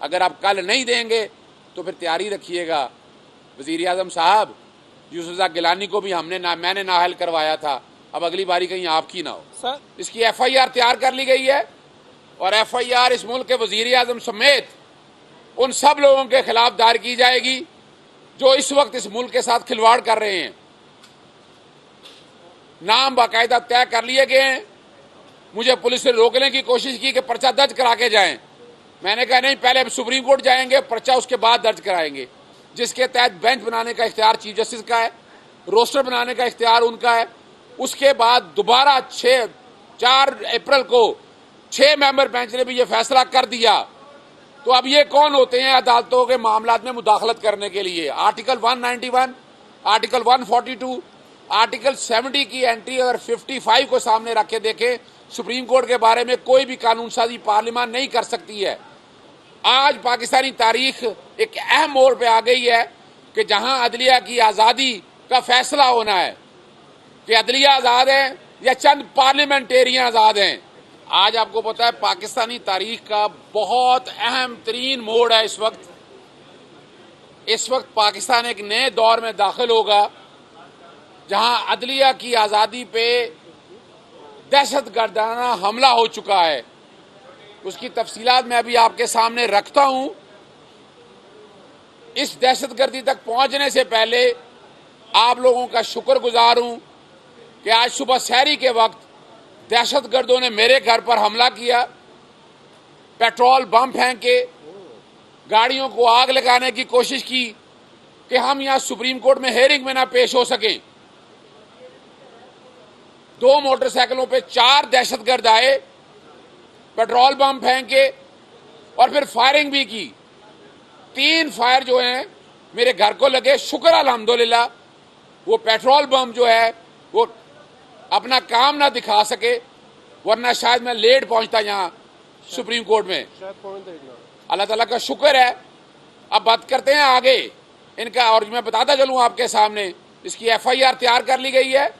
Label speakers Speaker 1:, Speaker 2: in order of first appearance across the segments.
Speaker 1: अगर आप कल नहीं देंगे तो फिर तैयारी रखिएगा। वज़ीर आज़म साहब, यूसुफ गिलानी को भी मैंने नाअहल करवाया था, अब अगली बारी कहीं आपकी ना हो सर। इसकी FIR तैयार कर ली गई है और FIR इस मुल्क के वज़ीर आज़म समेत उन सब लोगों के खिलाफ दायर की जाएगी जो इस वक्त इस मुल्क के साथ खिलवाड़ कर रहे हैं। नाम बाकायदा तय कर लिए गए हैं। मुझे पुलिस ने रोकने की कोशिश की कि पर्चा दर्ज करा के जाएं। मैंने कहा नहीं, पहले सुप्रीम कोर्ट जाएंगे, पर्चा उसके बाद दर्ज कराएंगे, जिसके तहत बेंच बनाने का इख्तियार चीफ जस्टिस का है, रोस्टर बनाने का इख्तियार उनका है। उसके बाद दोबारा 4 अप्रैल को 6 मेंबर बेंच ने भी ये फैसला कर दिया। तो अब ये कौन होते हैं अदालतों के मामलात में मुदाखलत करने के लिए? आर्टिकल 191, आर्टिकल 142, आर्टिकल 70 की एंट्री अगर 55 को सामने रख के देखें, सुप्रीम कोर्ट के बारे में कोई भी कानून साजी पार्लियामेंट नहीं कर सकती है। आज पाकिस्तानी तारीख एक अहम मोड़ पे आ गई है कि जहां अदलिया की आज़ादी का फैसला होना है कि अदलिया आज़ाद है या चंद पार्लियामेंटेरियन आज़ाद हैं। आज आपको पता है पाकिस्तानी तारीख का बहुत अहम तरीन मोड़ है इस वक्त। इस वक्त पाकिस्तान एक नए दौर में दाखिल होगा जहां अदलिया की आज़ादी पे दहशतगर्दाना हमला हो चुका है। उसकी तफसीलात मैं अभी आपके सामने रखता हूं। इस दहशतगर्दी तक पहुंचने से पहले आप लोगों का शुक्रगुजार हूं कि आज सुबह सहरी के वक्त दहशतगर्दों ने मेरे घर पर हमला किया, पेट्रोल बम फेंके, गाड़ियों को आग लगाने की कोशिश की कि हम यहां सुप्रीम कोर्ट में हेयरिंग में ना पेश हो सकें। 2 मोटरसाइकिलों पे 4 दहशतगर्द आए, पेट्रोल बम फेंके और फिर फायरिंग भी की। 3 फायर जो हैं मेरे घर को लगे। शुक्र अल्हम्दुलिल्लाह वो पेट्रोल बम जो है वो अपना काम ना दिखा सके, वरना शायद मैं लेट पहुंचता यहाँ सुप्रीम कोर्ट में। अल्लाह ताला का शुक्र है। अब बात करते हैं आगे इनका, और मैं बताता चलूँ आपके सामने, इसकी FIR तैयार कर ली गई है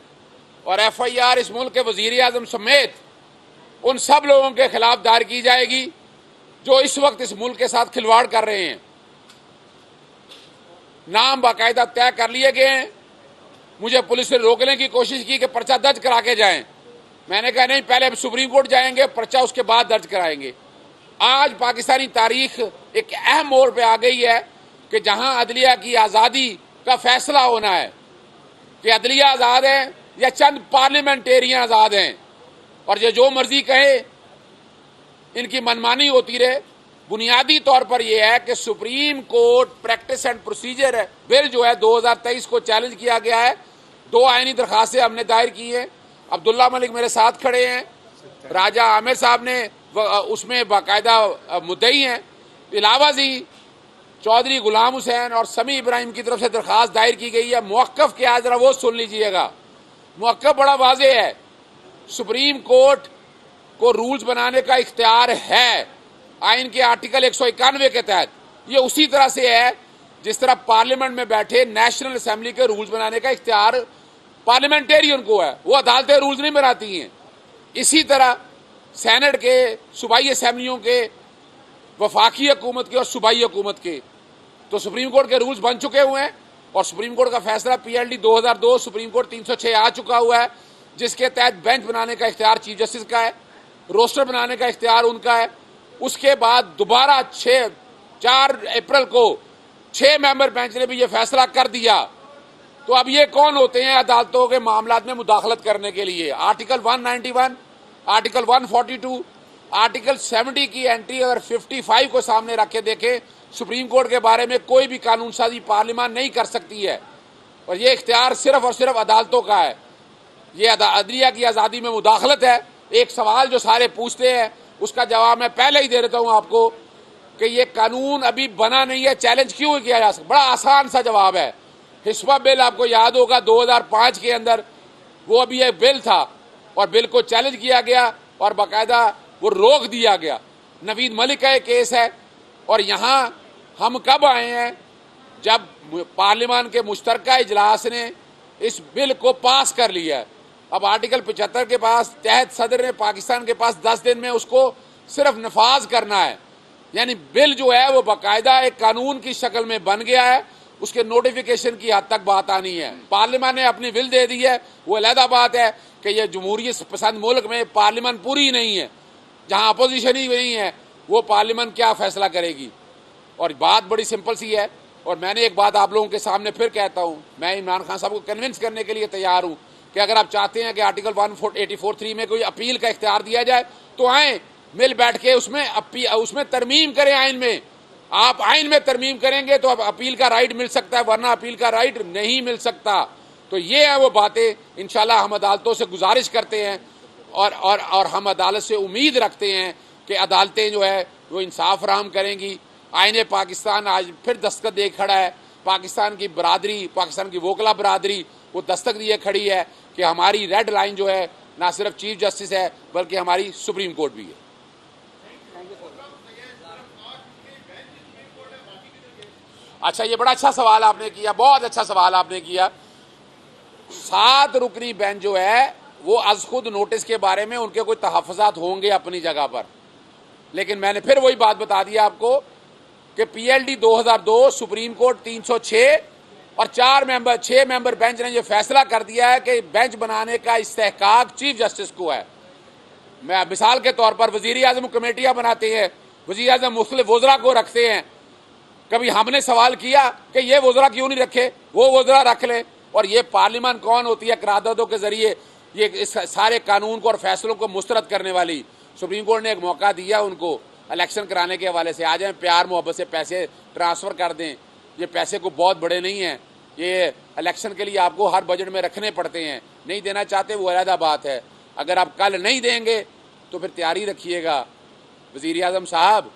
Speaker 1: और FIR इस मुल्क के वज़ीर आज़म समेत उन सब लोगों के खिलाफ दायर की जाएगी जो इस वक्त इस मुल्क के साथ खिलवाड़ कर रहे हैं। नाम बाकायदा तय कर लिए गए हैं। मुझे पुलिस ने रोकने की कोशिश की कि पर्चा दर्ज करा के जाएं। मैंने कहा नहीं, पहले सुप्रीम कोर्ट जाएंगे, पर्चा उसके बाद दर्ज कराएंगे। आज पाकिस्तानी तारीख एक अहम मोड़ पे आ गई है कि जहां अदलिया की आज़ादी का फैसला होना है कि अदलिया आज़ाद है या चंद पार्लियामेंटेरियन आज़ाद हैं, और ये जो मर्जी कहे इनकी मनमानी होती रहे। बुनियादी तौर पर यह है कि supreme court practice and procedure bill जो है 2023 को चैलेंज किया गया है। 2 आईनी दरखास्तें हमने दायर की हैं। अब्दुल्ला मलिक मेरे साथ खड़े हैं, राजा आमिर साहब ने उसमें बाकायदा मुद्दई हैं, इलावाजी चौधरी गुलाम हुसैन और समी इब्राहिम की तरफ से दरखास्त दायर की गई है। मौक़िफ़ क्या है जरा वो सुन लीजिएगा। मौक़िफ़ बड़ा वाज़ेह है। सुप्रीम कोर्ट को रूल्स बनाने का इख्तियार है आइन के आर्टिकल 191 के तहत। ये उसी तरह से है जिस तरह पार्लियामेंट में बैठे नेशनल असेंबली के रूल्स बनाने का इख्तियार पार्लियामेंटेरियन को है, वो अदालतें रूल्स नहीं बनाती हैं। इसी तरह सेनेट के, सूबाई असेंबलियों के, वफाकी हुकूमत के और सूबाई हुकूमत के तो सुप्रीम कोर्ट के रूल्स बन चुके हुए हैं और सुप्रीम कोर्ट का फैसला PLD 2002 सुप्रीम कोर्ट 306 आ चुका हुआ है, जिसके तहत बेंच बनाने का इख्तियार चीफ जस्टिस का है, रोस्टर बनाने का इख्तियार उनका है। उसके बाद दोबारा 4 अप्रैल को 6 मेंबर बेंच ने भी ये फैसला कर दिया। तो अब ये कौन होते हैं अदालतों के मामलात में मुदाखलत करने के लिए? आर्टिकल 191, आर्टिकल 142, आर्टिकल 70 की एंट्री अगर 55 को सामने रख के देखें, सुप्रीम कोर्ट के बारे में कोई भी कानून साजी पार्लियामेंट नहीं कर सकती है और ये इख्तियार सिर्फ और सिर्फ अदालतों का है। ये अदलिया की आज़ादी में मुदाखलत है। एक सवाल जो सारे पूछते हैं उसका जवाब मैं पहले ही दे देता हूं आपको कि ये कानून अभी बना नहीं है, चैलेंज क्यों किया जा सकता? बड़ा आसान सा जवाब है। हिस्सा बिल आपको याद होगा 2005 के अंदर वो अभी एक बिल था और बिल को चैलेंज किया गया और बाकायदा वो रोक दिया गया। नवीद मलिक का एक केस है और यहाँ हम कब आए हैं? जब पार्लियामान के मुश्तरका इजलास ने इस बिल को पास कर लिया है। अब आर्टिकल 75 के पास तहत सदर ने पाकिस्तान के पास 10 दिन में उसको सिर्फ नफाज करना है। यानी बिल जो है वो बाकायदा एक कानून की शक्ल में बन गया है, उसके नोटिफिकेशन की हद तक बात आनी है। पार्लियामेंट ने अपनी बिल दे दी है, वो अलहदा बात है कि ये जमहूरियत पसंद मुल्क में पार्लियामेंट पूरी नहीं है, जहां अपोजिशन ही नहीं है, वो पार्लियामेंट क्या फैसला करेगी। और बात बड़ी सिंपल सी है, और मैंने एक बात आप लोगों के सामने फिर कहता हूं, मैं इमरान खान साहब को कन्विंस करने के लिए तैयार हूं कि अगर आप चाहते हैं कि आर्टिकल 184(3) में कोई अपील का इख्तियार दिया जाए तो आए, मिल बैठ के उसमें तरमीम करें। आइन में आप आइन में तरमीम करेंगे तो अब अपील का राइट मिल सकता है, वरना अपील का राइट नहीं मिल सकता। तो ये है वो बातें, इंशाल्लाह हम अदालतों से गुजारिश करते हैं और हम अदालत से उम्मीद रखते हैं कि अदालतें जो है वो इंसाफ फराहम करेंगी। आईने पाकिस्तान आज फिर दस्तखत दे खड़ा है, पाकिस्तान की बरादरी, पाकिस्तान की वोकला बरादरी वो दस्तक दिए खड़ी है कि हमारी रेड लाइन जो है ना सिर्फ चीफ जस्टिस है बल्कि हमारी सुप्रीम कोर्ट भी है। अच्छा, ये बड़ा अच्छा सवाल आपने किया, बहुत अच्छा सवाल आपने किया। 7 रुकनी बेंच जो है वो आज खुद नोटिस के बारे में उनके कोई तहफ़्फ़ुज़ात होंगे अपनी जगह पर, लेकिन मैंने फिर वही बात बता दी आपको कि PLD 2002, सुप्रीम कोर्ट 306 और 6 मेंबर बेंच ने यह फैसला कर दिया है कि बेंच बनाने का इस्तेहकाक चीफ जस्टिस को है। मैं मिसाल के तौर पर वजीर आजम कमेटियां बनाते हैं, वजीर आजम मुख्तलिफ वज़रा को रखते हैं। कभी हमने सवाल किया कि ये वज़रा क्यों नहीं रखे, वो वज़रा रख लें। और ये पार्लियामेंट कौन होती है करारदादों के जरिए ये इस सारे कानून को और फैसलों को मुस्तरद करने वाली। सुप्रीम कोर्ट ने एक मौका दिया उनको इलेक्शन कराने के हवाले से, आ जाएं प्यार मोहब्बत से पैसे ट्रांसफ़र कर दें। ये पैसे को बहुत बड़े नहीं हैं, ये इलेक्शन के लिए आपको हर बजट में रखने पड़ते हैं, नहीं देना चाहते वो अलग बात है। अगर आप कल नहीं देंगे तो फिर तैयारी रखिएगा। वज़ीर आज़म साहब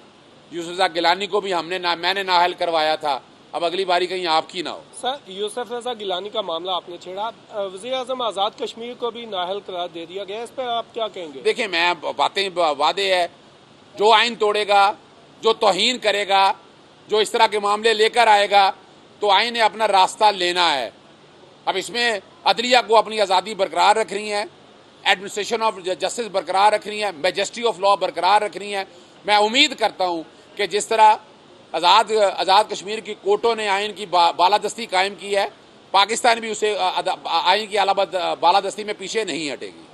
Speaker 1: यूसुफ रज़ा गिलानी को भी मैंने नाअहल करवाया था, अब अगली बारी कहीं आपकी ना हो।
Speaker 2: सर, यूसुफ रज़ा गिलानी का मामला आपने छेड़ा, वज़ीर आज़म आज़ाद कश्मीर को भी नाअहल करार दे दिया गया, इस पर आप क्या कहेंगे? देखिए,
Speaker 1: मैं बातें वादे है, जो आइन तोड़ेगा, जो तौहीन करेगा, जो इस तरह के मामले लेकर आएगा, तो आइन ने अपना रास्ता लेना है। अब इसमें अदलिया को अपनी आज़ादी बरकरार रखनी है, एडमिनिस्ट्रेशन ऑफ जस्टिस बरकरार रखनी है, मैजेस्टी ऑफ लॉ बरकरार रखनी है। मैं उम्मीद करता हूँ कि जिस तरह आज़ाद कश्मीर की कोर्टों ने आइन की बालादस्ती कायम की है, पाकिस्तान भी उसे आइन की बालादस्ती में पीछे नहीं हटेगी।